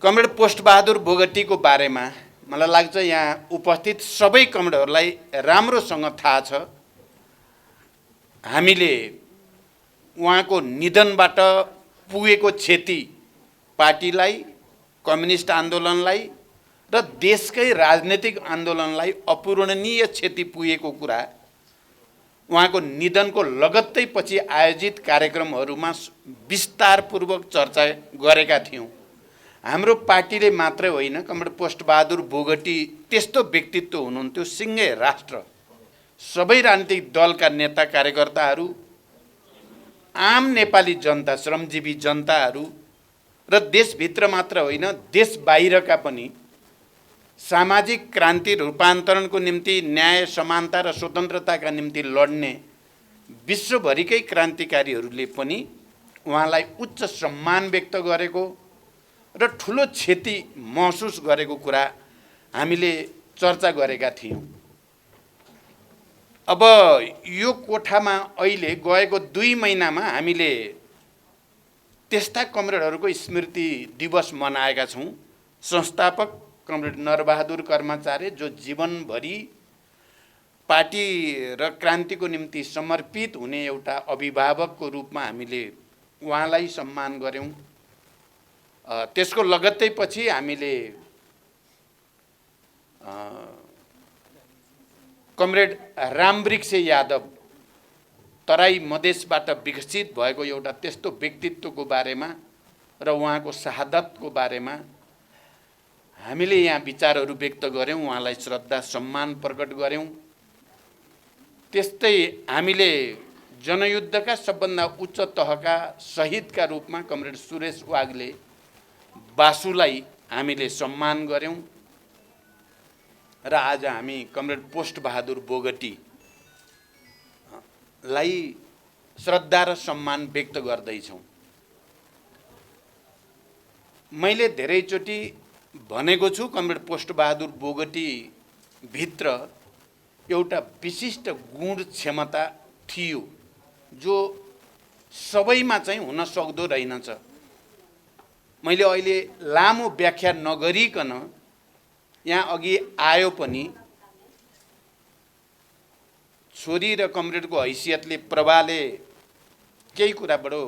Comrade पोस्टबहादुर बोगटीको बारेमा मलाई लाग्छ यहाँ उपस्थित सबै कमरेडहरूलाई राम्रोसँग थाहा छ। हामीले उहाँको निधनबाट पुगेको क्षति पार्टीलाई, कम्युनिस्ट आन्दोलनलाई र देशकै राजनीतिक आन्दोलनलाई अपूरणीय क्षति पुगेको कुरा उहाँको निधनको लगत्तै पछि आयोजित कार्यक्रमहरूमा विस्तारपूर्वक चर्चा गरेका थियौँ। हाम्रो पार्टीले मात्रै होइन, कमरेड पोस्टबहादुर बोगटी त्यस्तो व्यक्तित्व हुनुहुन्थ्यो। सिंहै राष्ट्र सबै राजनीतिक दलका नेता कार्यकर्ताहरू, आम नेपाली जनता, श्रमजीवी जनताहरू र देशभित्र मात्र होइन देश बाहिरका पनि सामाजिक क्रान्ति रूपान्तरणको निम्ति, न्याय, समानता र स्वतन्त्रताका निम्ति लड्ने विश्वभरिकै क्रान्तिकारीहरूले पनि उहाँलाई उच्च सम्मान व्यक्त गरेको र ठुलो क्षति महसुस गरेको कुरा हामीले चर्चा गरेका थियौँ। अब यो कोठामा अहिले गएको 2 महिनामा हामीले त्यस्ता कमरेडहरूको स्मृति दिवस मनाएका छौँ। संस्थापक कमरेड नरबहादुर कर्माचार्य, जो जीवनभरि पार्टी र क्रान्तिको निम्ति समर्पित हुने एउटा अभिभावकको रूपमा हामीले उहाँलाई सम्मान गऱ्यौँ। त्यसको लगत्तै पछि हामीले कमरेड रामवृक्ष यादव, तराई मधेसबाट विकसित भएको एउटा त्यस्तो व्यक्तित्वको बारेमा र उहाँको शहादतको बारेमा हामीले यहाँ विचारहरू व्यक्त गऱ्यौँ, उहाँलाई श्रद्धा सम्मान प्रकट गऱ्यौँ। त्यस्तै हामीले जनयुद्धका सबभन्दा उच्च तहका शहीदका रूपमा कमरेड सुरेश वाग्ले बासुलाई हामीले सम्मान गऱ्यौँ र आज हामी कमरेड पोस्टबहादुर बोगटीलाई श्रद्धा र सम्मान व्यक्त गर्दैछौँ। मैले धेरैचोटि भनेको छु, कमरेड पोस्टबहादुर बोगटी भित्र एउटा विशिष्ट गुण क्षमता थियो जो सबैमा चाहिँ हुन सक्दो रहेनछ। मैले अहिले लामो व्याख्या नगरिकन यहाँ अघि आयो पनि छोरी र कमरेडको हैसियतले प्रभाले केही कुरा बडो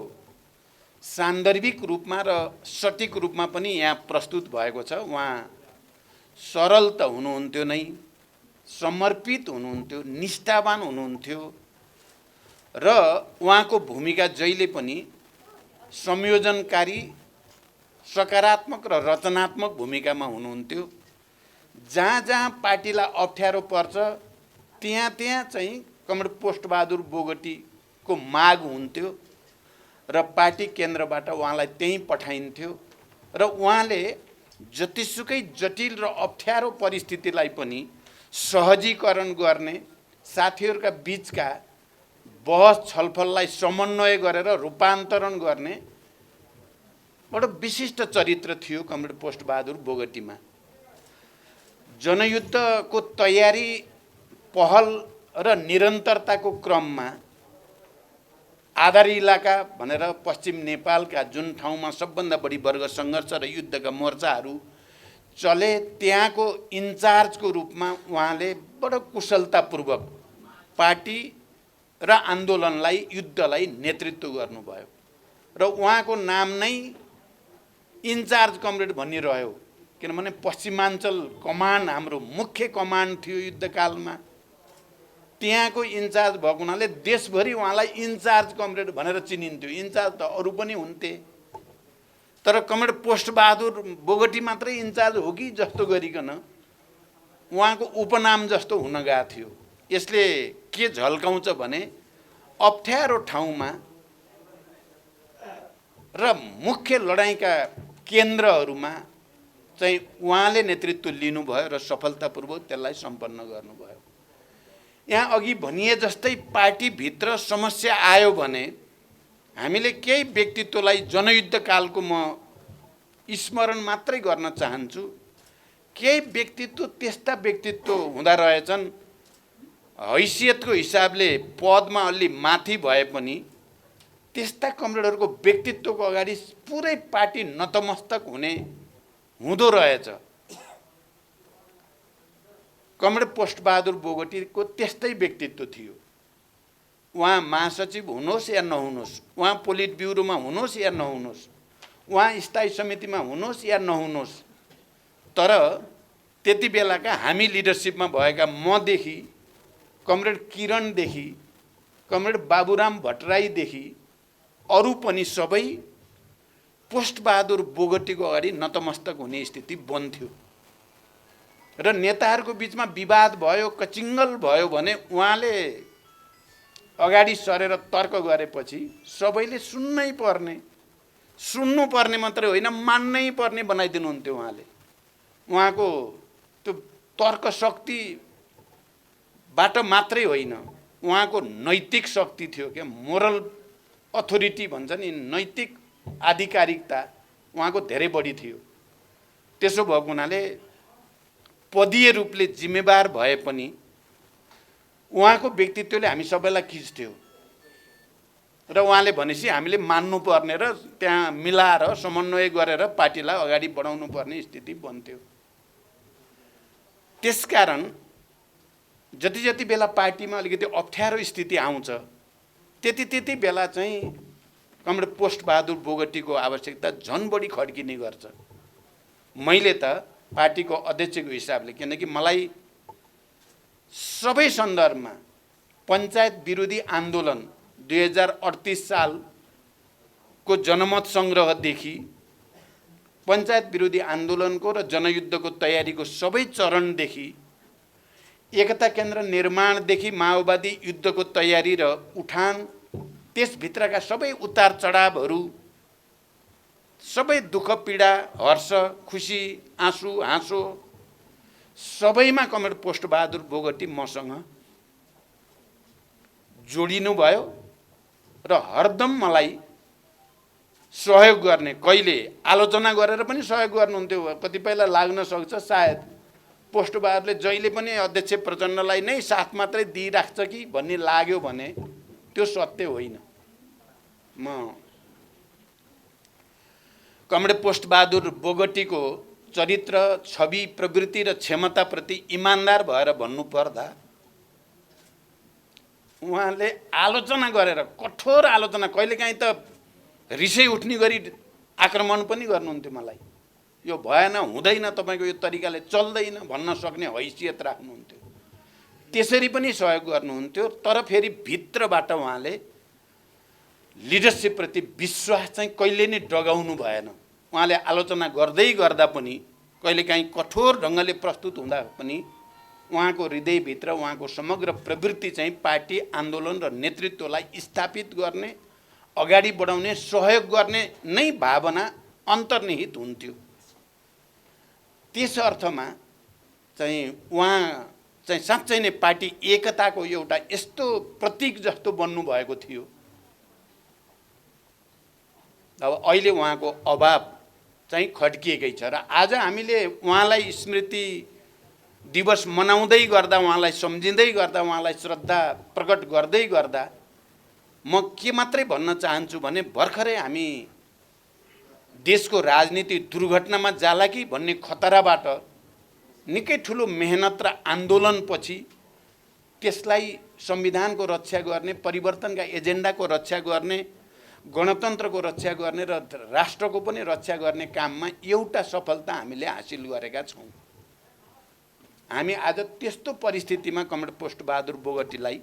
सान्दर्भिक रूपमा र सटिक रूपमा पनि यहाँ प्रस्तुत भएको छ। उहाँ सरल त हुनुहुन्थ्यो नै, समर्पित हुनुहुन्थ्यो, निष्ठावान हुनुहुन्थ्यो र उहाँको भूमिका जहिले पनि संयोजनकारी, सकारात्मक र रचनात्मक भूमिकामा हुनुहुन्थ्यो। जहाँ जहाँ पार्टीलाई अप्ठ्यारो पर्छ त्यहाँ त्यहाँ चाहिँ कमरेड पोस्टबहादुर बोगटीको माग हुन्थ्यो र पार्टी केन्द्रबाट उहाँलाई त्यहीँ पठाइन्थ्यो र उहाँले जतिसुकै जटिल र अप्ठ्यारो परिस्थितिलाई पनि सहजीकरण गर्ने, साथीहरूका बीचका बहस छलफललाई समन्वय गरेर रूपान्तरण गर्ने बडो विशिष्ट चरित्र थियो कमरेड पोस्टबहादुर बोगटीमा। जनयुद्धको तयारी, पहल र निरन्तरताको क्रममा आधार इलाका भनेर पश्चिम नेपालका जुन ठाउँमा सबभन्दा बढी वर्ग सङ्घर्ष र युद्धका मोर्चाहरू चले त्यहाँको इन्चार्जको रूपमा उहाँले बडो कुशलतापूर्वक पार्टी र आन्दोलनलाई, युद्धलाई नेतृत्व गर्नुभयो र उहाँको नाम नै इन्चार्ज कमरेड भनिरह्यो। किनभने पश्चिमाञ्चल कमान्ड हाम्रो मुख्य कमान्ड थियो युद्धकालमा, त्यहाँको इन्चार्ज भएको हुनाले देशभरि उहाँलाई इन्चार्ज कमरेड भनेर चिनिन्थ्यो। इन्चार्ज त अरू पनि हुन्थे, तर कमरेड पोस्टबहादुर बोगटी मात्रै इन्चार्ज हो कि जस्तो गरिकन उहाँको उपनाम जस्तो हुन गएको थियो। यसले के झल्काउँछ भने अप्ठ्यारो ठाउँमा र मुख्य लडाइँका केन्द्रहरूमा चाहिँ उहाँले नेतृत्व लिनुभयो र सफलतापूर्वक त्यसलाई सम्पन्न गर्नुभयो। यहाँ अघि भनिए जस्तै पार्टीभित्र समस्या आयो भने हामीले केही व्यक्तित्वलाई जनयुद्धकालको म स्मरण मात्रै गर्न चाहन्छु। केही व्यक्तित्व त्यस्ता व्यक्तित्व हुँदा रहेछन्, हैसियतको हिसाबले पदमा अलि माथि भए पनि त्यस्ता कमरेडहरूको व्यक्तित्वको अगाडि पुरै पार्टी नतमस्तक हुने हुँदो रहेछ। कमरेड पोस्टबहादुर बोगटीको त्यस्तै व्यक्तित्व थियो। उहाँ महासचिव हुनुहोस् या नहुनुहोस्, उहाँ पोलिट ब्युरोमा हुनुहोस् या नहुनुहोस्, उहाँ स्थायी समितिमा हुनुहोस् या नहुनुहोस्, तर त्यति बेलाका हामी लिडरसिपमा भएका मदेखि, कमरेड किरणदेखि, कमरेड बाबुराम भट्टराईदेखि अरू पनि सबै पोस्टबहादुर बोगटीको अगाडि नतमस्तक हुने स्थिति बन्थ्यो। र नेताहरूको बिचमा विवाद भयो, कचिङ्गल भयो भने उहाँले अगाडि सरेर तर्क गरेपछि सबैले सुन्नै पर्ने, सुन्नुपर्ने मात्रै होइन मान्नै पर्ने बनाइदिनुहुन्थ्यो उहाँले। उहाँको त्यो तर्क शक्तिबाट मात्रै होइन, उहाँको नैतिक शक्ति थियो क्या, मोरल अथोरिटी भन्छ नि, नैतिक आधिकारिकता उहाँको धेरै बढी थियो। त्यसो भएको हुनाले पदीय रूपले जिम्मेवार भए पनि उहाँको व्यक्तित्वले हामी सबैलाई खिच्थ्यो र उहाँले भनेपछि हामीले मान्नुपर्ने र त्यहाँ मिलाएर समन्वय गरेर पार्टीलाई अगाडि बढाउनु पर्ने स्थिति बन्थ्यो। त्यसकारण जति जति बेला पार्टीमा अलिकति अप्ठ्यारो स्थिति आउँछ त्यति बेला चाहिँ कमरेड पोस्टबहादुर बोगटीको आवश्यकता झन् बढी खड्किने गर्छ। मैले त पार्टीको अध्यक्षको हिसाबले, किनकि मलाई सबै सन्दर्भमा पञ्चायत विरोधी आन्दोलन 2038 सालको जनमत सङ्ग्रहदेखि पञ्चायत विरोधी आन्दोलनको र जनयुद्धको तयारीको सबै चरणदेखि एकता केन्द्र निर्माणदेखि माओवादी युद्धको तयारी र उठान, त्यसभित्रका सबै उतार चढावहरू, सबै दुःख पीडा, हर्ष खुसी, आँसु हाँसो सबैमा कमरेड पोस्टबहादुर बोगटी मसँग जोडिनु भयो र हरदम मलाई सहयोग गर्ने, कहिले आलोचना गरेर पनि सहयोग गर्नुहुन्थ्यो। कतिपयलाई लाग्न सक्छ सायद पोस्टबहादुरले जहिले पनि अध्यक्ष प्रचण्डलाई नै साथ मात्रै दिइराख्छ कि भन्ने लाग्यो भने त्यो सत्य होइन। म कमरेड पोस्टबहादुर बोगटीको चरित्र, छवि, प्रवृत्ति र क्षमताप्रति इमान्दार भएर भन्नुपर्दा उहाँले आलोचना गरेर, कठोर आलोचना, कहिलेकाहीँ त रिसै उठ्ने गरी आक्रमण पनि गर्नुहुन्थ्यो मलाई। यो भएन, हुँदैन, तपाईँको यो तरिकाले चल्दैन भन्न सक्ने हैसियत राख्नुहुन्थ्यो। त्यसरी पनि सहयोग गर्नुहुन्थ्यो। तर फेरि भित्रबाट उहाँले लिडरसिपप्रति विश्वास चाहिँ कहिले नै डगाउनु भएन। उहाँले आलोचना गर्दै गर्दा पनि, कहिलेकाहीँ कठोर ढङ्गले प्रस्तुत हुँदा पनि उहाँको हृदयभित्र उहाँको समग्र प्रवृत्ति चाहिँ पार्टी, आन्दोलन र नेतृत्वलाई स्थापित गर्ने, अगाडि बढाउने, सहयोग गर्ने नै भावना अन्तर्निहित हुन्थ्यो। त्यस अर्थमा चाहिँ उहाँ चाहिँ साँच्चै नै पार्टी एकताको एउटा यस्तो प्रतीक जस्तो बन्नुभएको थियो। अब अहिले उहाँको अभाव चाहिँ खड्किएकै छ र आज हामीले उहाँलाई स्मृति दिवस मनाउँदै गर्दा, उहाँलाई सम्झिँदै गर्दा, उहाँलाई श्रद्धा प्रकट गर्दै गर्दा म के मात्रै भन्न चाहन्छु भने भर्खरै हामी देशको राजनीति दुर्घटनामा जाला कि भन्ने खतराबाट निकै ठुलो मेहनत र आन्दोलनपछि त्यसलाई संविधानको रक्षा गर्ने, परिवर्तनका एजेन्डाको रक्षा गर्ने, गणतन्त्रको रक्षा गर्ने र राष्ट्रको पनि रक्षा गर्ने काममा एउटा सफलता हामीले हासिल गरेका छौँ। हामी आज त्यस्तो परिस्थितिमा कमरेड पोस्टबहादुर बोगटीलाई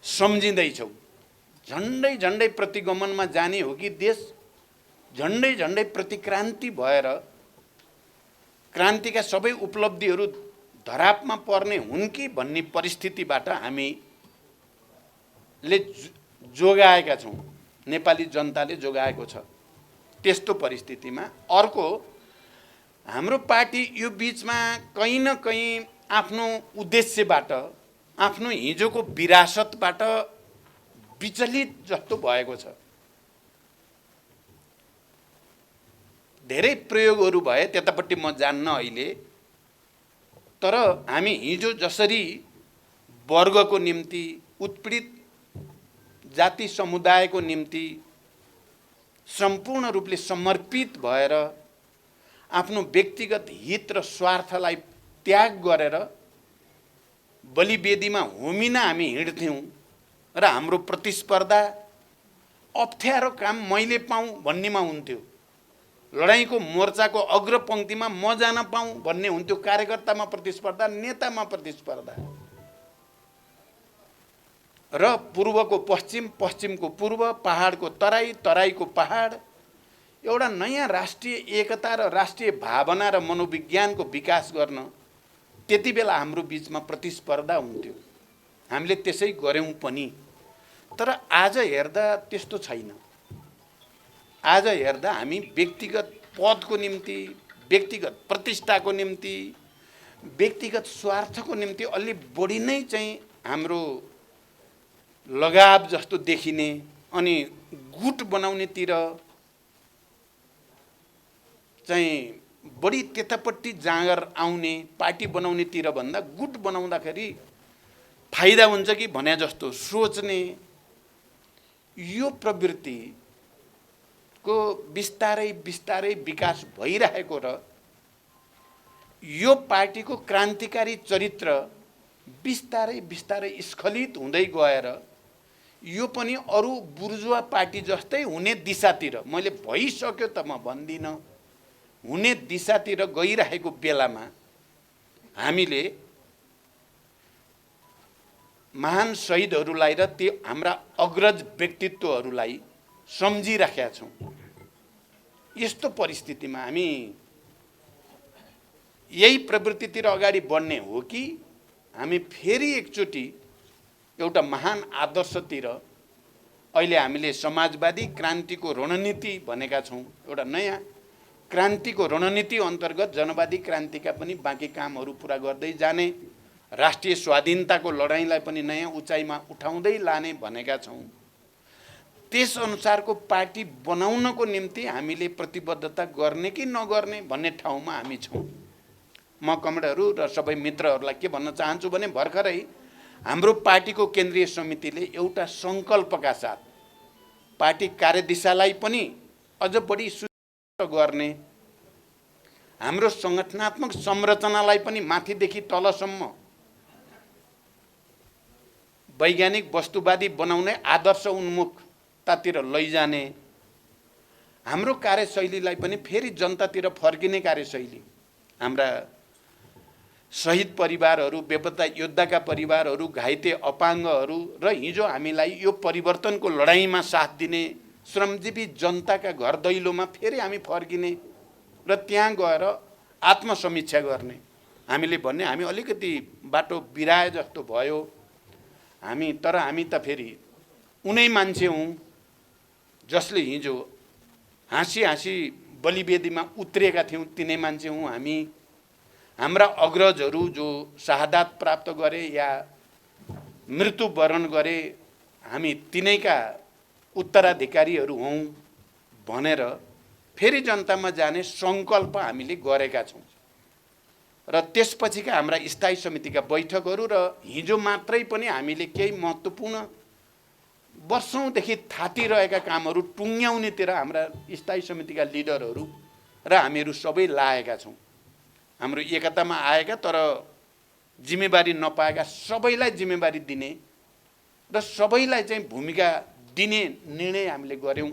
सम्झिँदैछौँ। झन्डै झन्डै प्रतिगमनमा जाने हो कि देश, झन्डै झन्डै प्रतिक्रान्ति भएर क्रान्तिका सबै उपलब्धिहरू धरापमा पर्ने हुन् कि भन्ने परिस्थितिबाट हामीले जोगाएका छौँ, नेपाली जनताले जोगाएको छ। त्यस्तो परिस्थितिमा अर्को हाम्रो पार्टी यो बीचमा कहीँ न कहीँ आफ्नो उद्देश्यबाट, आफ्नो हिजोको विरासतबाट विचलित जस्तो भएको छ। धेरै प्रयोगहरू भए, त्यतापट्टि म जान्न अहिले, तर हामी हिजो जसरी वर्गको निम्ति, उत्पीडित जाति समुदायको निम्ति सम्पूर्ण रूपले समर्पित भएर आफ्नो व्यक्तिगत हित र स्वार्थलाई त्याग गरेर बलिवेदीमा होमिन हामी हिँड्थ्यौँ र हाम्रो प्रतिस्पर्धा अप्ठ्यारो काम मैले पाऊँ भन्नेमा हुन्थ्यो। लडाईँको मोर्चाको अग्रपङ्क्तिमा म जान पाऊँ भन्ने हुन्थ्यो। कार्यकर्तामा प्रतिस्पर्धा, नेतामा प्रतिस्पर्धा। र पूर्वको पश्चिम, पश्चिमको पूर्व, पहाडको तराई, तराईको पहाड एउटा नयाँ राष्ट्रिय एकता र राष्ट्रिय भावना र मनोविज्ञानको विकास गर्न त्यति बेला हाम्रो बीचमा प्रतिस्पर्धा हुन्थ्यो। हामीले त्यसै गर्यौँ पनि। तर आज हेर्दा त्यस्तो छैन। आज हेर्दा हामी व्यक्तिगत पदको निम्ति, व्यक्तिगत प्रतिष्ठाको निम्ति, व्यक्तिगत स्वार्थको निम्ति अलि बढी नै चाहिँ हाम्रो लगाव जस्तो देखिने अनि गुट बनाउनेतिर चाहिँ बढी त्यतापट्टि जाँगर आउने, पार्टी बनाउनेतिर भन्दा गुट बनाउँदाखेरि फाइदा हुन्छ कि भने जस्तो सोच्ने यो प्रवृत्तिको बिस्तारै बिस्तारै विकास भइरहेको र यो पार्टीको क्रान्तिकारी चरित्र बिस्तारै बिस्तारै स्खलित हुँदै गएर यो पनि अरू बुर्जुवा पार्टी जस्तै हुने दिशातिर, मैले भइसक्यो त म भन्दिनँ, हुने दिशातिर गइरहेको बेलामा हामीले महान शहीदहरूलाई र ती हाम्रा अग्रज व्यक्तित्वहरूलाई सम्झिराखेका छौँ। यस्तो परिस्थितिमा हामी यही प्रवृत्तितिर अगाडि बढ्ने हो कि हामी फेरि एकचोटि एउटा महान आदर्शतिर, अहिले हामीले समाजवादी क्रान्तिको रणनीति भनेका छौँ, एउटा नयाँ क्रान्तिको रणनीति अन्तर्गत जनवादी क्रान्तिका पनि बाँकी कामहरू पुरा गर्दै जाने, राष्ट्रिय स्वाधीनताको लडाईँलाई पनि नयाँ उचाइमा उठाउँदै लाने भनेका छौँ। त्यस अनुसारको पार्टी बनाउनको निम्ति हामीले प्रतिबद्धता गर्ने कि नगर्ने भन्ने ठाउँमा हामी छौँ। म कमरेडहरू र सबै मित्रहरूलाई के भन्न चाहन्छु भने भर्खरै हाम्रो पार्टीको केन्द्रीय समितिले एउटा सङ्कल्पका साथ पार्टी कार्यदिशालाई पनि अझ बढी सुदृढ गर्ने, हाम्रो सङ्गठनात्मक संरचनालाई पनि माथिदेखि तलसम्म वैज्ञानिक वस्तुवादी बनाउने, आदर्श उन्मुखतातिर लैजाने, हाम्रो कार्यशैलीलाई पनि फेरि जनतातिर फर्किने कार्यशैली, हाम्रा शहीद परिवारहरू, बेपत्ता योद्धाका परिवारहरू, घाइते अपाङ्गहरू र हिजो हामीलाई यो परिवर्तनको लडाईँमा साथ दिने श्रमजीवी जनताका घर दैलोमा फेरि हामी फर्किने र त्यहाँ गएर आत्मसमीक्षा गर्ने। हामीले भन्ने हामी अलिकति बाटो बिराए जस्तो भयो तर हामी त फेरि उनै मान्छे हौँ जसले हिजो हाँसी हाँसी बलिवेदीमा उत्रिएका थियौँ, तिनै मान्छे हौँ हामी। हाम्रा अग्रजहरू जो शहादत प्राप्त गरे या मृत्युवरण गरे, हामी तिनैका उत्तराधिकारीहरू हौँ भनेर फेरि जनतामा जाने सङ्कल्प हामीले गरेका छौँ। र त्यसपछिका हाम्रा स्थायी समितिका बैठकहरू र हिजो मात्रै पनि हामीले केही महत्त्वपूर्ण वर्षौँदेखि थातिरहेका कामहरू टुङ्ग्याउनेतिर हाम्रा स्थायी समितिका लिडरहरू र हामीहरू सबै लागेका छौँ। हाम्रो एकतामा आएका तर जिम्मेवारी नपाएका सबैलाई जिम्मेवारी दिने र सबैलाई चाहिँ भूमिका दिने निर्णय हामीले गऱ्यौँ।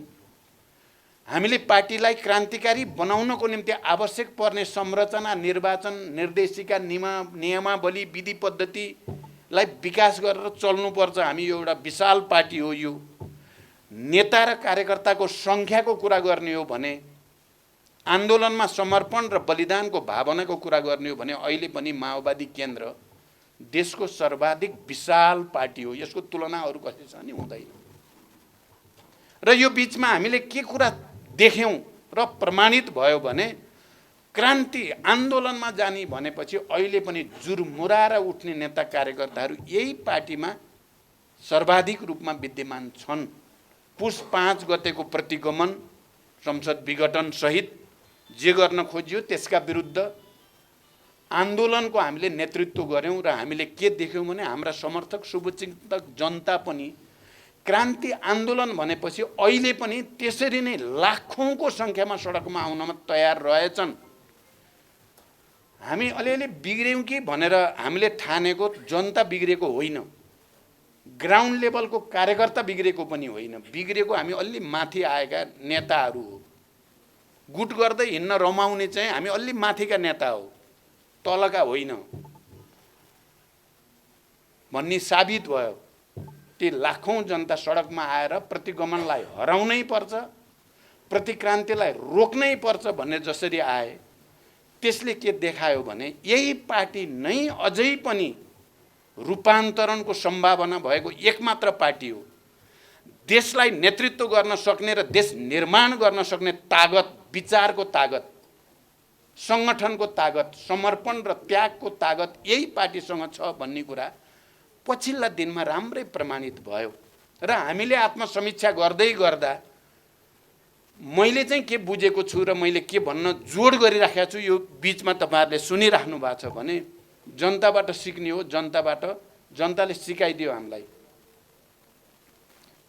हामीले पार्टीलाई क्रान्तिकारी बनाउनको निम्ति आवश्यक पर्ने संरचना, निर्वाचन, निर्देशिका, नियमावली, विधि पद्धतिलाई विकास गरेर चल्नुपर्छ। हामी एउटा विशाल पार्टी हो। यो नेता र कार्यकर्ताको सङ्ख्याको कुरा गर्ने हो भने, आन्दोलनमा समर्पण र बलिदानको भावनाको कुरा गर्ने हो भने अहिले पनि माओवादी केन्द्र देशको सर्वाधिक विशाल पार्टी हो। यसको तुलना अरू कसैसँग नि हुँदैन। र यो बिचमा हामीले के कुरा देख्यौँ र प्रमाणित भयो भने क्रान्ति आन्दोलनमा जाने भनेपछि अहिले पनि जुरमुराएर उठ्ने नेता कार्यकर्ताहरू यही पार्टीमा सर्वाधिक रूपमा विद्यमान छन्। पुस 5 गतेको प्रतिगमन, संसद विघटन सहित जे गर्न खोजियो त्यसका विरुद्ध आन्दोलनको हामीले नेतृत्व गऱ्यौँ र हामीले के देख्यौँ भने हाम्रा समर्थक, शुभचिन्तक जनता पनि क्रान्ति आन्दोलन भनेपछि अहिले पनि त्यसरी नै लाखौँको सङ्ख्यामा सडकमा आउनमा तयार रहेछन् हामी अलिअलि बिग्र्यौँ कि भनेर हामीले ठानेको जनता बिग्रेको होइन, ग्राउन्ड लेभलको कार्यकर्ता बिग्रेको पनि होइन। बिग्रेको हामी अलि माथि आएका नेताहरू हो। गुट गर्दै हिँड्न रमाउने चाहिँ हामी अलि माथिका नेता हो, तलका होइन भन्ने साबित भयो। ती लाखौं जनता सडकमा आएर प्रतिगमनलाई हराउनै पर्छ, प्रतिक्रान्तिलाई रोक्नै पर्छ भन्ने जसरी आए, त्यसले के देखायो भने यही पार्टी नै अझै पनि रूपान्तरणको सम्भावना भएको एकमात्र पार्टी हो। देशलाई नेतृत्व गर्न सक्ने र देश निर्माण गर्न सक्ने तागत, विचारको तागत, संगठनको तागत, समर्पण र त्यागको तागत यही पार्टीसँग छ भन्ने कुरा पछिल्ला दिनमा राम्रै प्रमाणित भयो। र हामीले आत्मसमीक्षा गर्दै गर्दा मैले चाहिँ के बुझेको छु र मैले के भन्न जोड गरिराखेको छु, यो बीचमा तपाईहरुले सुनिराख्नु भएको छ भने जनताबाट सिक्ने हो। जनताले सिकाइदियो हामीलाई।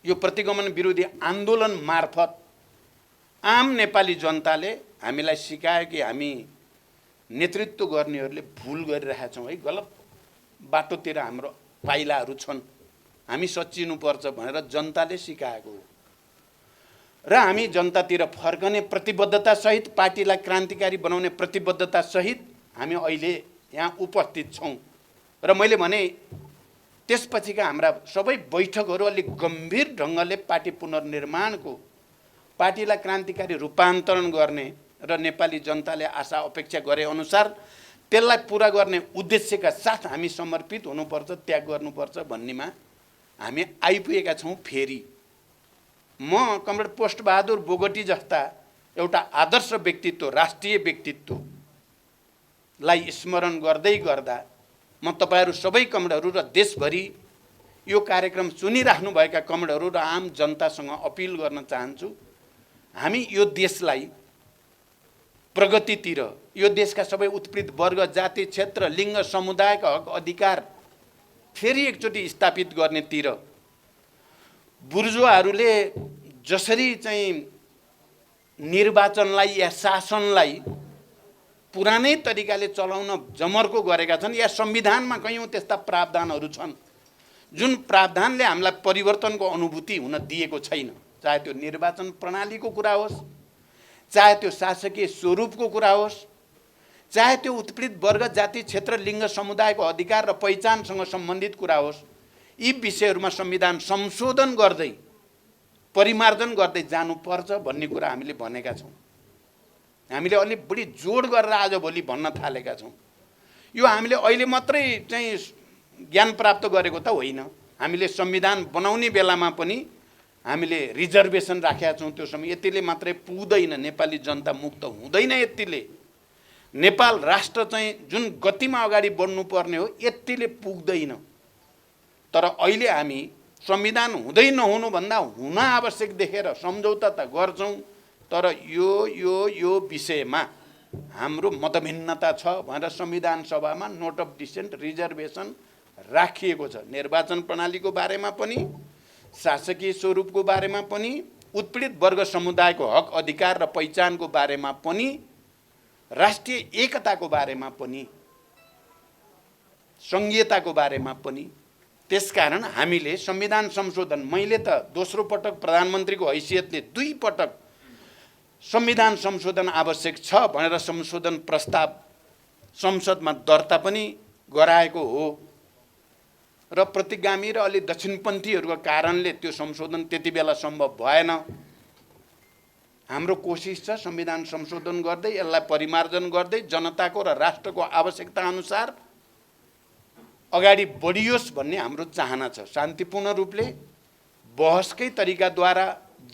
यो प्रतिगमन विरोधी आन्दोलन मार्फत आम नेपाली जनताले हामीलाई सिकायो कि हामी नेतृत्व गर्नेहरूले भुल गरिरहेका छौँ है, गलत बाटोतिर हाम्रो पाइलाहरू छन्, हामी सच्चिनुपर्छ भनेर जनताले सिकाएको हो। र हामी जनतातिर फर्कने प्रतिबद्धता सहित, पार्टीलाई क्रान्तिकारी बनाउने प्रतिबद्धता सहित हामी अहिले यहाँ उपस्थित छौँ। र मैले भने त्यसपछिका हाम्रा सबै बैठकहरू अलिक गम्भीर ढङ्गले पार्टी पुनर्निर्माणको, पार्टीलाई क्रान्तिकारी रूपान्तरण गर्ने र नेपाली जनताले आशा अपेक्षा गरे अनुसार त्यसलाई पुरा गर्ने उद्देश्यका साथ हामी समर्पित हुनुपर्छ, त्याग गर्नुपर्छ भन्नेमा हामी आइपुगेका छौँ। फेरि म कमरेड पोस्टबहादुर बोगटी जस्ता एउटा आदर्श व्यक्तित्व, राष्ट्रिय व्यक्तित्वलाई स्मरण गर्दै गर्दा म तपाईहरु सबै कमरेडहरू र देशभरि यो कार्यक्रम सुनिराख्नुभएका कमरेडहरू र आम जनतासँग अपिल गर्न चाहन्छु, हामी यो देशलाई प्रगतितिर, यो देशका सबै उत्पीडित वर्ग, जाति, क्षेत्र, लिङ्ग, समुदायका हक अधिकार फेरि एकचोटि स्थापित गर्नेतिर, बुर्जुवाहरूले जसरी चाहिँ निर्वाचनलाई या शासनलाई पुरानै तरिकाले चलाउन जमर्को गरेका छन्, या संविधानमा कयौं त्यस्ता प्रावधानहरू छन् जुन प्रावधानले हामीलाई परिवर्तनको अनुभूति हुन दिएको छैन। चाहे त्यो निर्वाचन प्रणालीको कुरा होस्, चाहे त्यो शासकीय स्वरूपको कुरा होस्, चाहे त्यो उत्पीडित वर्ग, जाति, क्षेत्र, लिङ्ग, समुदायको अधिकार र पहिचानसँग सम्बन्धित कुरा होस्, यी विषयहरूमा संविधान संशोधन गर्दै, परिमार्जन गर्दै जानुपर्छ भन्ने कुरा हामीले भनेका छौँ। हामीले अलिक बढी जोड गरेर आजभोलि भन्न थालेका छौँ। यो हामीले अहिले मात्रै चाहिँ ज्ञान प्राप्त गरेको त होइन। हामीले संविधान बनाउने बेलामा पनि हामीले रिजर्भेसन राखेका छौँ। त्यो समय यतिले मात्रै पुग्दैन, नेपाली जनता मुक्त हुँदैन यतिले। नेपाल राष्ट्र चाहिँ जुन गतिमा अगाडि बढ्नुपर्ने हो यतिले पुग्दैन। तर अहिले हामी संविधान हुँदै नहुनु भन्दा हुन आवश्यक देखेर सम्झौता त गर्छौँ, तर यो विषयमा हाम्रो मतभिन्नता छ भनेर संविधान सभामा नोट अफ डिसेन्ट, रिजर्भेसन राखिएको छ। निर्वाचन प्रणालीको बारेमा पनि, शासकीय स्वरूपको बारेमा पनि, उत्पीडित वर्ग समुदायको हक अधिकार र पहिचानको बारेमा पनि, राष्ट्रिय एकताको बारेमा पनि, संघीयताको बारेमा पनि। त्यसकारण हामीले संविधान संशोधन, मैले त दोस्रो पटक प्रधानमन्त्रीको हैसियतले 2 पटक संविधान संशोधन आवश्यक छ भनेर संशोधन प्रस्ताव संसदमा दर्ता पनि गराएको हो। र प्रतिगामी र अलि दक्षिणपन्थीहरूको कारणले त्यो संशोधन त्यति बेला सम्भव भएन। हाम्रो कोसिस छ संविधान संशोधन गर्दै, यसलाई परिमार्जन गर्दै, जनताको र राष्ट्रको आवश्यकता अनुसार अगाडि बढियोस् भन्ने हाम्रो चाहना छ। शान्तिपूर्ण रूपले बहसकै तरिकाद्वारा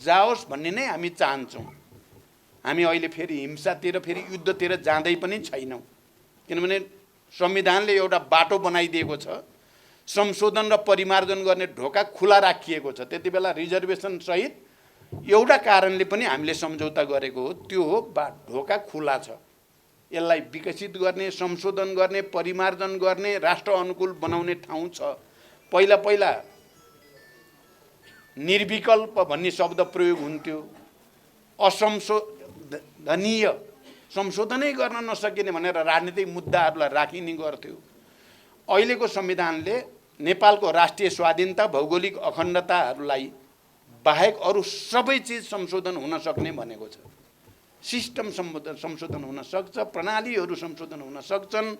जाओस् भन्ने नै हामी चाहन्छौँ। हामी अहिले फेरि हिंसातिर, फेरि युद्धतिर जाँदै पनि छैनौँ। किनभने संविधानले एउटा बाटो बनाइदिएको छ, संशोधन र परिमार्जन गर्ने ढोका खुला राखिएको छ। त्यति बेला रिजर्भेसन सहित एउटा कारणले पनि हामीले सम्झौता गरेको हो, त्यो हो ढोका खुला छ। यसलाई विकसित गर्ने, संशोधन गर्ने, परिमार्जन गर्ने, राष्ट्र अनुकूल बनाउने ठाउँ छ। पहिला निर्विकल्प भन्ने शब्द प्रयोग हुन्थ्यो, असंशोधनीय संशोधनै गर्न नसकिने भनेर राजनीतिक मुद्दाहरूलाई राखिने गर्थ्यो। अहिलेको संविधानले नेपालको राष्ट्रिय स्वाधीनता भौगोलिक अखण्डताहरूलाई बाहेक अरू सबै चिज संशोधन हुन सक्ने भनेको छ। सिस्टम संशोधन हुन सक्छ, प्रणालीहरू संशोधन हुन सक्छन्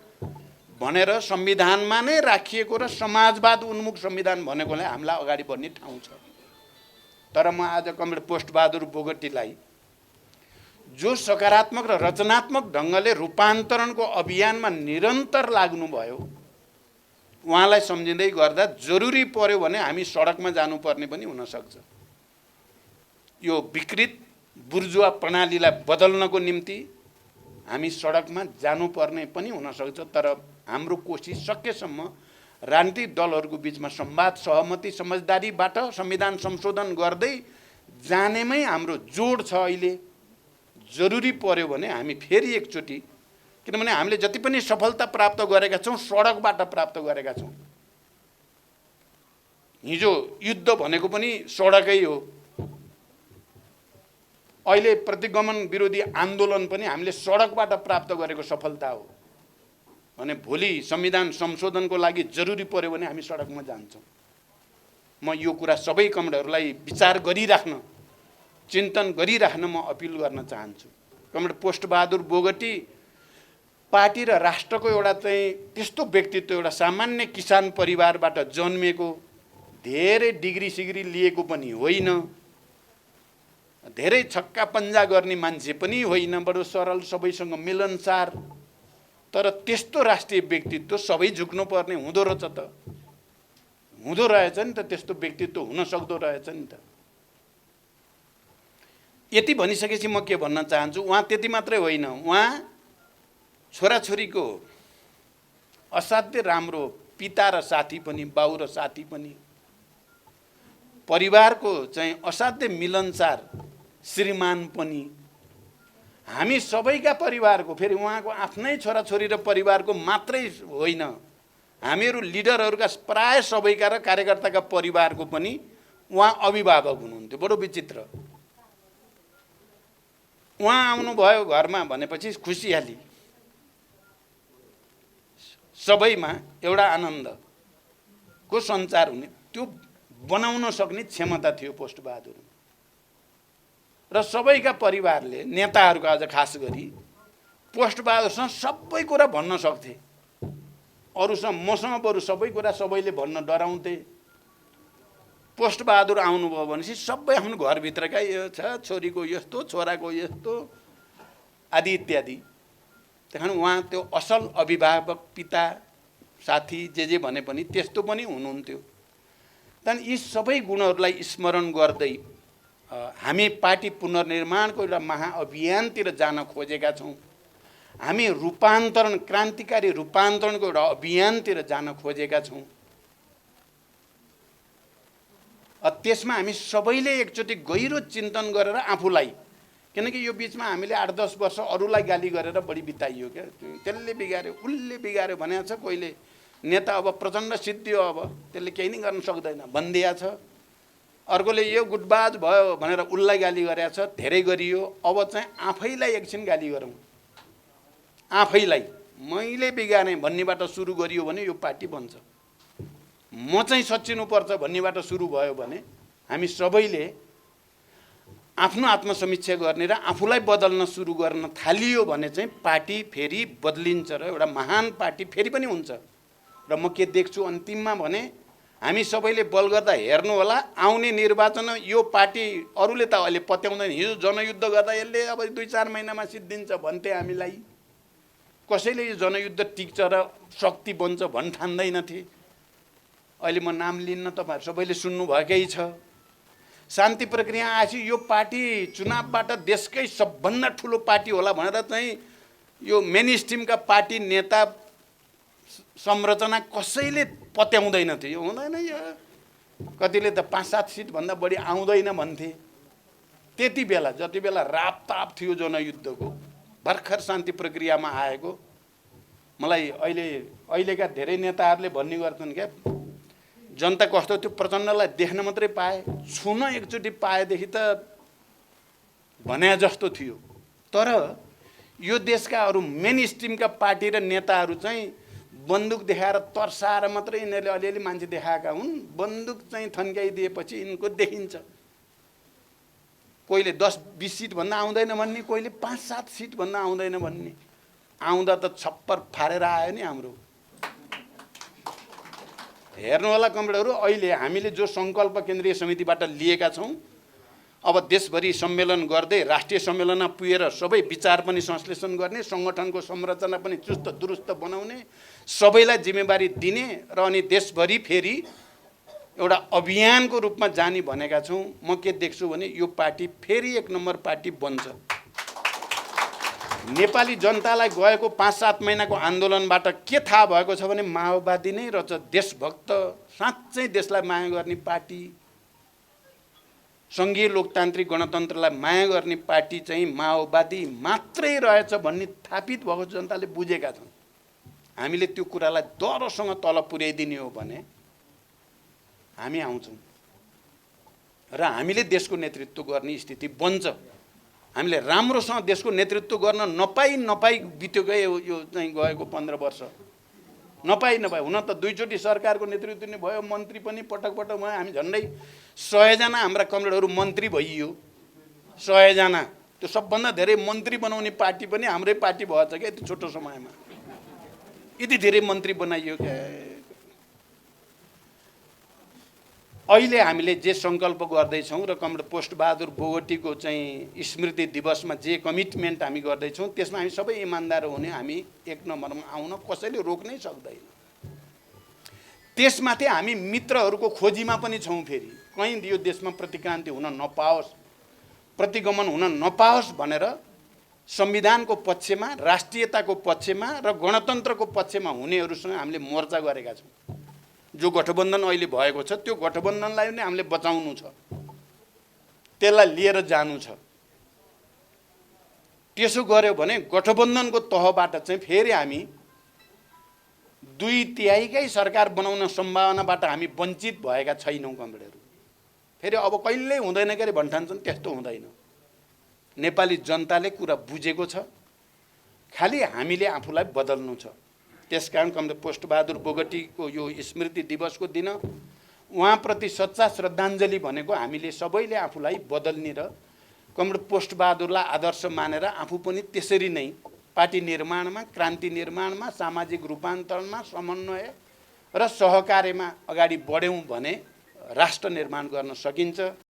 भनेर संविधानमा नै राखिएको र समाजवाद उन्मुख संविधान भनेकोले हामीलाई अगाडि बढ्ने ठाउँ छ। तर म आज कमरेड पोस्टबहादुर बोगटीलाई जो सकारात्मक र रचनात्मक ढङ्गले रूपान्तरणको अभियानमा निरन्तर लाग्नुभयो, उहाँलाई सम्झिँदै गर्दा जरुरी पर्यो भने हामी सडकमा जानुपर्ने पनि हुनसक्छ। यो विकृत बुर्जुवा प्रणालीलाई बदल्नको निम्ति हामी सडकमा जानुपर्ने पनि हुनसक्छ। तर हाम्रो कोसिस सकेसम्म राजनीतिक दलहरूको बिचमा संवाद, सहमति, समझदारीबाट संविधान संशोधन गर्दै जानेमै हाम्रो जोड छ। अहिले जरुरी पर्यो भने हामी फेरि एकचोटि, किनभने हामीले जति पनि सफलता प्राप्त गरेका छौँ सडकबाट प्राप्त गरेका छौँ। हिजो युद्ध भनेको पनि सडकै हो। अहिले प्रतिगमन विरोधी आन्दोलन पनि हामीले सडकबाट प्राप्त गरेको सफलता हो भने भोलि संविधान संशोधनको लागि जरुरी पर्यो भने हामी सडकमा जान्छौँ। म यो कुरा सबै कमरेडहरूलाई विचार गरिराख्न, चिन्तन गरिराख्न म अपिल गर्न चाहन्छु। कमरेड पोस्टबहादुर बोगटी पार्टी र राष्ट्रको एउटा चाहिँ त्यस्तो व्यक्तित्व, एउटा सामान्य किसान परिवारबाट जन्मेको, धेरै डिग्री सिग्री लिएको पनि होइन, धेरै छक्का पन्जा गर्ने मान्छे पनि होइन, बडो सरल, सबैसँग मिलनसार। तर त्यस्तो राष्ट्रिय व्यक्तित्व सबै झुक्नुपर्ने हुँदो रहेछ त, हुँदो रहेछ नि त, त्यस्तो व्यक्तित्व हुन सक्दो रहेछ नि त। यति भनिसकेपछि म के भन्न चाहन्छु, उहाँ त्यति मात्रै होइन, उहाँ छोराछोरीको असाध्य राम्रो पिता र साथी पनि, बाउ र साथी पनि, परिवारको चाहिँ असाध्य मिलनसार श्रीमान पनि, हामी सबैका परिवारको, फेरि उहाँको आफ्नै छोराछोरी र परिवारको मात्रै होइन, हामीहरू लिडरहरूका प्राय सबैका र कार्यकर्ताका परिवारको पनि उहाँ अभिभावक हुनुहुन्थ्यो। बडो विचित्र। उहाँ आउनुभयो घरमा भनेपछि खुसियाली, सबैमा एउटा आनन्दको सञ्चार हुने, त्यो बनाउन सक्ने क्षमता थियो पोस्टबहादुर। र सबैका परिवारले, नेताहरूको आज खास गरी पोस्टबहादुरसँग सबै कुरा भन्न सक्थे। अरूसँग, मसँग बरु सबै कुरा सबैले भन्न डराउँथे। पोस्टबहादुर आउनुभयो भनेपछि सबै आफ्नो घरभित्रका यो छ, छोरीको यस्तो, छोराको यस्तो आदि इत्यादि। त्यही कारण उहाँ त्यो असल अभिभावक, पिता, साथी, जे भने पनि त्यस्तो पनि हुनुहुन्थ्यो। त्यहाँदेखि यी सबै गुणहरूलाई स्मरण गर्दै हामी पार्टी पुनर्निर्माणको एउटा महाअभियानतिर जान खोजेका छौँ। हामी रूपान्तरण, क्रान्तिकारी रूपान्तरणको एउटा अभियानतिर जान खोजेका छौँ। त्यसमा हामी सबैले एकचोटि गहिरो चिन्तन गरेर आफूलाई, किनकि यो बिचमा हामीले 8-10 वर्ष अरूलाई गाली गरेर बढी बिताइयो क्या, त्यसले बिगार्यो, उसले बिगार्यो भनेको छ। कोहीले नेता अब प्रचण्ड सिद्धियो, अब त्यसले केही नै गर्न सक्दैन भनिदिया छ। अर्कोले यो गुटबाज भयो भनेर उसलाई गाली गरेको छ, धेरै गरियो। अब चाहिँ आफैलाई एकछिन गाली गरौँ, आफैलाई मैले बिगारेँ भन्नेबाट सुरु गरियो भने यो पार्टी बन्छ। म चाहिँ सच्चिनुपर्छ भन्नेबाट सुरु भयो भने हामी सबैले आफ्नो आत्मसमीक्षा गर्ने र आफूलाई बदल्न सुरु गर्न थालियो भने चाहिँ पार्टी फेरि बदलिन्छ र एउटा महान पार्टी फेरि पनि हुन्छ। र म के देख्छु अन्तिममा भने हामी सबैले बल गर्दा हेर्नु होला, आउने निर्वाचन यो पार्टी अरूले त अहिले पत्याउँदैन। हिजो जनयुद्ध गर्दा यसले अब 2-4 महिनामा सिद्धिन्छ भन्थे हामीलाई। कसैले यो जनयुद्ध टिक्छ र शक्ति बन्छ भन्न ठान्दैनथे। अहिले म नाम लिन्न, तपाईहरु सबैले सुन्नुभएकै छ। शान्ति प्रक्रिया आएपछि यो पार्टी चुनावबाट देशकै सबभन्दा ठुलो पार्टी होला भनेर चाहिँ यो मेन स्ट्रिमका पार्टी नेता संरचना कसैले पत्याउँदैन थियो। यो हुँदैन, यो कतिले त 5-7 सिट भन्दा बढी आउँदैन भन्थे। त्यति बेला जति बेला रापताप थियो जनयुद्धको, भर्खर शान्ति प्रक्रियामा आएको, मलाई अहिलेका धेरै नेताहरूले भन्ने गर्छन् क्या, जनता कस्तो त्यो प्रचण्डलाई देख्न मात्रै पाए, छुन एकचोटि पाएदेखि त भने जस्तो थियो। तर यो देशका अरू मेन स्ट्रिमका पार्टी र नेताहरू चाहिँ बन्दुक देखाएर तर्साएर मात्रै यिनीहरूले अलिअलि मान्छे देखाएका हुन्। बन्दुक चाहिँ थन्काइदिएपछि यिनको देखिन्छ। कोहीले 10-20 सिटभन्दा आउँदैन भन्ने, कोहीले 5-7 सिटभन्दा आउँदैन भन्ने। आउँदा त छप्पर फारेर आयो नि हाम्रो। हेर्नु होला कमरेडहरू, अहिले हामीले जो सङ्कल्प केन्द्रीय समितिबाट लिएका छौँ, अब देशभरि सम्मेलन गर्दै राष्ट्रिय सम्मेलनमा पुगेर सबै विचार पनि संश्लेषण गर्ने, सङ्गठनको संरचना पनि चुस्त दुरुस्त बनाउने, सबैलाई जिम्मेवारी दिने र अनि देशभरि फेरि एउटा अभियानको रूपमा जाने भनेका छौँ। म के देख्छु भने यो पार्टी फेरि 1 नम्बर पार्टी बन्छ। नेपाली जनतालाई गएको 5-7 महिनाको आन्दोलनबाट के थाहा भएको छ भने माओवादी नै रहेछ देशभक्त, साँच्चै देशलाई माया गर्ने पार्टी, सङ्घीय लोकतान्त्रिक गणतन्त्रलाई माया गर्ने पार्टी चाहिँ माओवादी मात्रै रहेछ भन्ने थापित भएको जनताले बुझेका छन्। हामीले त्यो कुरालाई डरोसँग तल पुर्याइदिने हो भने हामी आउँछौँ र हामीले देशको नेतृत्व गर्ने स्थिति बन्छ। हामीले राम्रोसँग देशको नेतृत्व गर्न नपाई बित्यो गए यो चाहिँ गएको 15 वर्ष नपाई हुन त 2 चोटि सरकारको नेतृत्व नै भयो, मन्त्री पनि पटक भयो। हामी झन्डै 100 जना हाम्रा कमरेडहरू मन्त्री भइयो। 100 जना, त्यो सबभन्दा धेरै मन्त्री बनाउने पार्टी पनि हाम्रै पार्टी भएछ क्या। यति छोटो समयमा यति धेरै मन्त्री बनाइयो क्या। अहिले हामीले जे सङ्कल्प गर्दैछौँ र कमरेड पोस्टबहादुर बोगटीको चाहिँ स्मृति दिवसमा जे कमिटमेन्ट हामी गर्दैछौँ, त्यसमा हामी सबै इमान्दार हुने, हामी 1 नम्बरमा आउन कसैले रोक्नै सक्दैन। त्यसमाथि हामी मित्रहरूको खोजीमा पनि छौँ। फेरि कहीँ यो देशमा प्रतिक्रान्ति हुन नपाओस्, प्रतिगमन हुन नपाओस् भनेर संविधानको पक्षमा, राष्ट्रियताको पक्षमा र गणतन्त्रको पक्षमा हुनेहरूसँग हामीले मोर्चा गरेका छौँ। जो गठबन्धन अहिले भएको छ त्यो गठबन्धनलाई नै हामीले बचाउनु छ, त्यसलाई लिएर जानु छ। त्यसो गर्यो भने गठबन्धनको तहबाट चाहिँ फेरि हामी 2/3 सरकार बनाउन सम्भावनाबाट हामी वञ्चित भएका छैनौँ कमरेडहरू। फेरि अब कहिल्यै हुँदैन के अरे भन्ठान्छन्, त्यस्तो हुँदैन। नेपाली जनताले कुरा बुझेको छ, खालि हामीले आफूलाई बदल्नु छ। त्यसकारण कमरेड पोस्टबहादुर बोगटीको यो स्मृति दिवसको दिन उहाँप्रति सच्चा श्रद्धाञ्जली भनेको हामीले सबैले आफूलाई बदल्ने र कमरेड पोस्टबहादुरलाई आदर्श मानेर आफू पनि त्यसरी नै पार्टी निर्माणमा, क्रान्ति निर्माणमा, सामाजिक रूपान्तरणमा, समन्वय र सहकार्यमा अगाडि बढ्यौँ भने राष्ट्र निर्माण गर्न सकिन्छ।